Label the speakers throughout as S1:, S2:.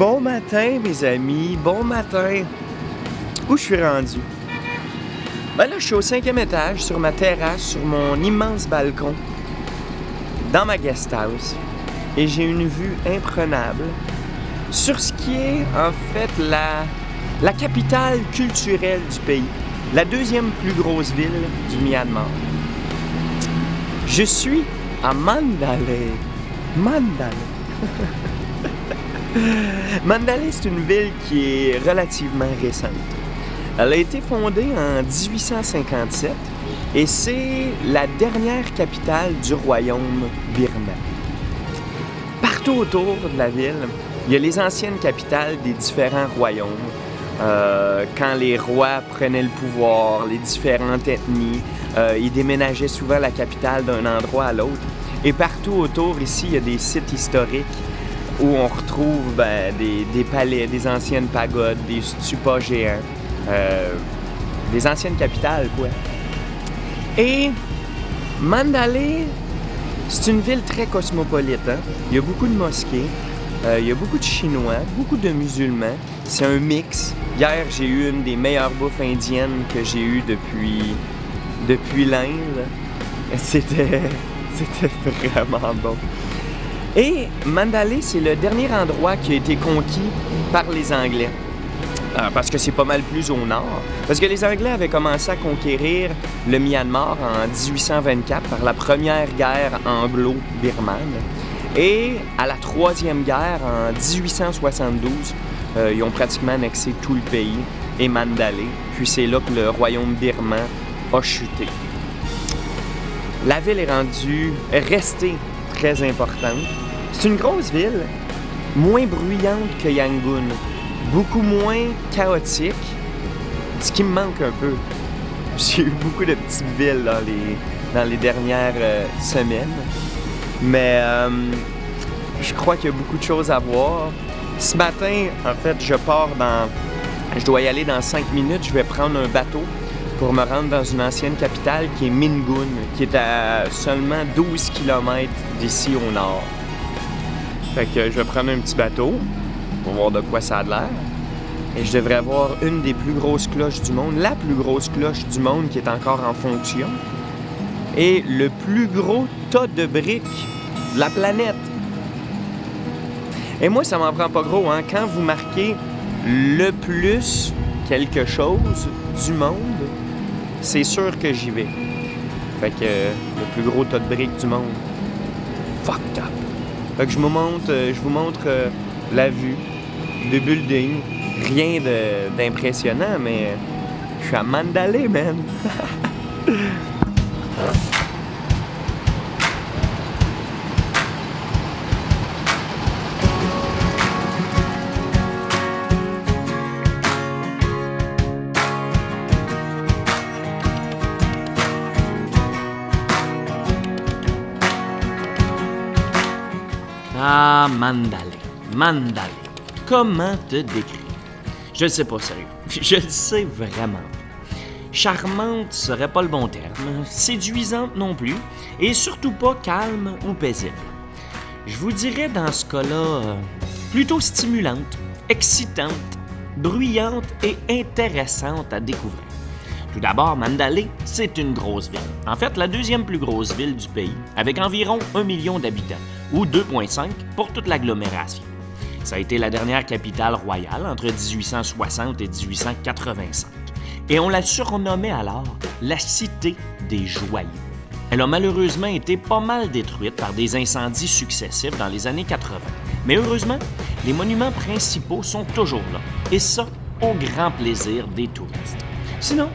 S1: Bon matin, mes amis, bon matin. Où je suis rendu? Ben là, je suis au 5e étage, sur ma terrasse, sur mon immense balcon, dans ma guest house. Et j'ai une vue imprenable sur ce qui est, en fait, la capitale culturelle du pays. La deuxième plus grosse ville du Myanmar. Je suis à Mandalay. Mandalay, c'est une ville qui est relativement récente. Elle a été fondée en 1857 et c'est la dernière capitale du royaume birman. Partout autour de la ville, il y a les anciennes capitales des différents royaumes. Quand les rois prenaient le pouvoir, les différentes ethnies, ils déménageaient souvent la capitale d'un endroit à l'autre. Et partout autour, ici, il y a des sites historiques où on retrouve des palais, des anciennes pagodes, des stupas géants, des anciennes capitales, quoi. Et Mandalay, c'est une ville très cosmopolite, hein? Il y a beaucoup de mosquées, il y a beaucoup de Chinois, beaucoup de musulmans. C'est un mix. Hier, j'ai eu une des meilleures bouffes indiennes que j'ai eues depuis l'Inde. C'était vraiment bon. Et Mandalay, c'est le dernier endroit qui a été conquis par les Anglais. Parce que c'est pas mal plus au nord. Parce que les Anglais avaient commencé à conquérir le Myanmar en 1824 par la première guerre anglo-birmane. Et à la troisième guerre, en 1872, ils ont pratiquement annexé tout le pays et Mandalay. Puis c'est là que le royaume birman a chuté. La ville est restée très importante. C'est une grosse ville, moins bruyante que Yangon, beaucoup moins chaotique, ce qui me manque un peu. J'ai eu beaucoup de petites villes dans les dernières semaines, mais je crois qu'il y a beaucoup de choses à voir. Ce matin, en fait, je dois y aller dans 5 minutes, je vais prendre un bateau pour me rendre dans une ancienne capitale qui est Mingun, qui est à seulement 12 km d'ici au nord. Fait que je vais prendre un petit bateau pour voir de quoi ça a l'air. Et je devrais avoir une des plus grosses cloches du monde, la plus grosse cloche du monde qui est encore en fonction. Et le plus gros tas de briques de la planète. Et moi, ça m'en prend pas gros, hein. Quand vous marquez le plus quelque chose du monde, c'est sûr que j'y vais. Fait que le plus gros tas de briques du monde. Fucked up. Fait que je vous montre la vue, le building. Rien d'impressionnant, mais je suis à Mandalay, man.
S2: Ah, Mandalay. Comment te décrire? Je le sais pas, sérieux. Je le sais vraiment. Charmante serait pas le bon terme, séduisante non plus, et surtout pas calme ou paisible. Je vous dirais dans ce cas-là, plutôt stimulante, excitante, bruyante et intéressante à découvrir. Tout d'abord, Mandalay, c'est une grosse ville. En fait, la deuxième plus grosse ville du pays, avec environ 1 million d'habitants, ou 2,5 pour toute l'agglomération. Ça a été la dernière capitale royale entre 1860 et 1885. Et on la surnommait alors la Cité des Joyaux. Elle a malheureusement été pas mal détruite par des incendies successifs dans les années 80. Mais heureusement, les monuments principaux sont toujours là. Et ça, au grand plaisir des touristes. Sinon,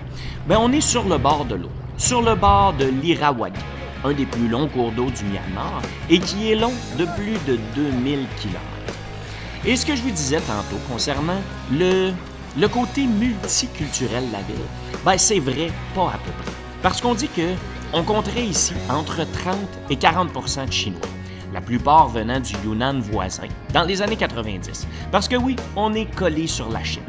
S2: on est sur le bord de l'eau, sur le bord de l'Irrawaddy, un des plus longs cours d'eau du Myanmar et qui est long de plus de 2000 km. Et ce que je vous disais tantôt concernant le côté multiculturel de la ville, c'est vrai, pas à peu près. Parce qu'on dit qu'on compterait ici entre 30 et 40 % de Chinois, la plupart venant du Yunnan voisin, dans les années 90. Parce que oui, on est collé sur la Chine.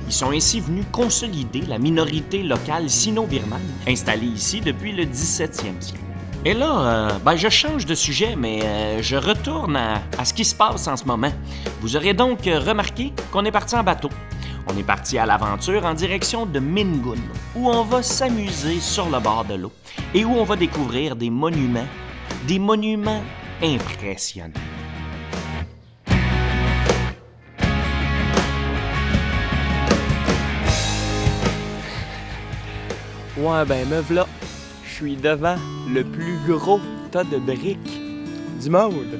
S2: Ils sont ainsi venus consolider la minorité locale sino-birmane, installée ici depuis le 17e siècle. Et là, je change de sujet, mais je retourne à ce qui se passe en ce moment. Vous aurez donc remarqué qu'on est parti en bateau. On est parti à l'aventure en direction de Mingun, où on va s'amuser sur le bord de l'eau et où on va découvrir des monuments impressionnants.
S1: Ouais, ben me v'là. Je suis devant le plus gros tas de briques du monde.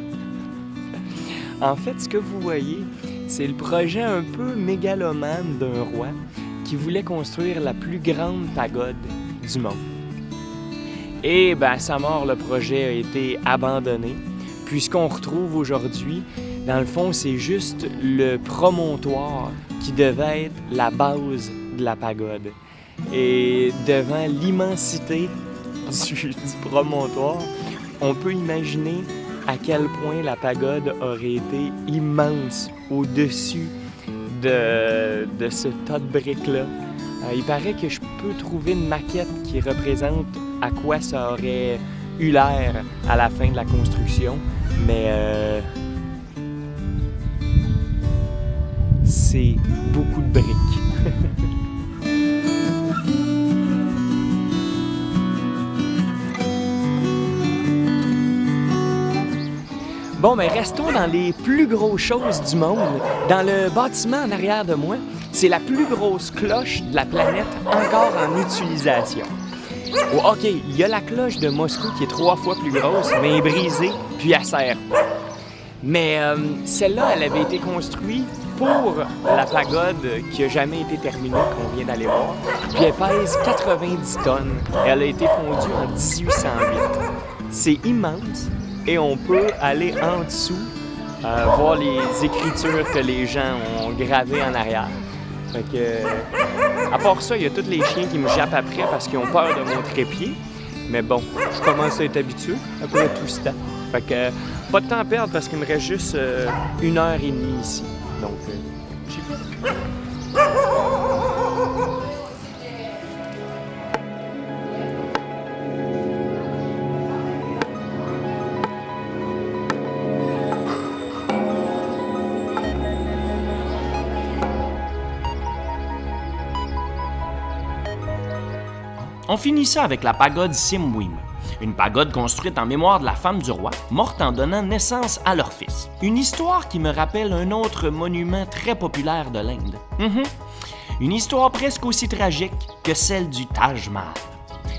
S1: En fait, ce que vous voyez, c'est le projet un peu mégalomane d'un roi qui voulait construire la plus grande pagode du monde. Et à sa mort, le projet a été abandonné. Puis ce qu'on retrouve aujourd'hui, dans le fond, c'est juste le promontoire qui devait être la base de la pagode. Et devant l'immensité du promontoire, on peut imaginer à quel point la pagode aurait été immense au-dessus de ce tas de briques-là. Il paraît que je peux trouver une maquette qui représente à quoi ça aurait eu l'air à la fin de la construction, mais c'est beaucoup de briques. Bon, mais restons dans les plus grosses choses du monde. Dans le bâtiment en arrière de moi, c'est la plus grosse cloche de la planète encore en utilisation. Oh, OK, il y a la cloche de Moscou qui est 3 fois plus grosse, mais elle est brisée, puis elle sert pas. Mais celle-là, elle avait été construite pour la pagode qui n'a jamais été terminée, qu'on vient d'aller voir. Puis elle pèse 90 tonnes et elle a été fondue en 1808. C'est immense. Et on peut aller en dessous, voir les écritures que les gens ont gravées en arrière. Fait que, à part ça, il y a tous les chiens qui me jappent après parce qu'ils ont peur de mon trépied. Mais bon, je commence à être habitué après tout ce temps. Fait que, pas de temps à perdre parce qu'il me reste juste 1h30 ici. Donc, j'y vais.
S2: On finit ça avec la pagode Simwim, une pagode construite en mémoire de la femme du roi, morte en donnant naissance à leur fils. Une histoire qui me rappelle un autre monument très populaire de l'Inde. Une histoire presque aussi tragique que celle du Taj Mahal.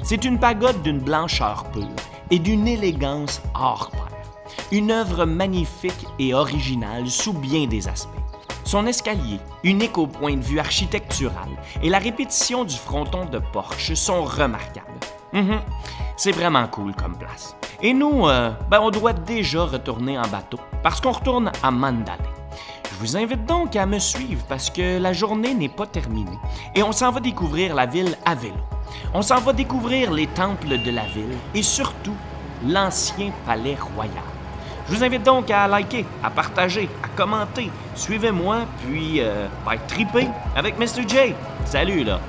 S2: C'est une pagode d'une blancheur pure et d'une élégance hors pair. Une œuvre magnifique et originale sous bien des aspects. Son escalier, unique au point de vue architectural, et la répétition du fronton de porche sont remarquables. C'est vraiment cool comme place. Et nous, on doit déjà retourner en bateau, parce qu'on retourne à Mandalay. Je vous invite donc à me suivre parce que la journée n'est pas terminée, et on s'en va découvrir la ville à vélo. On s'en va découvrir les temples de la ville, et surtout, l'ancien palais royal. Je vous invite donc à liker, à partager, à commenter. Suivez-moi, puis triper avec Mr. J. Salut là!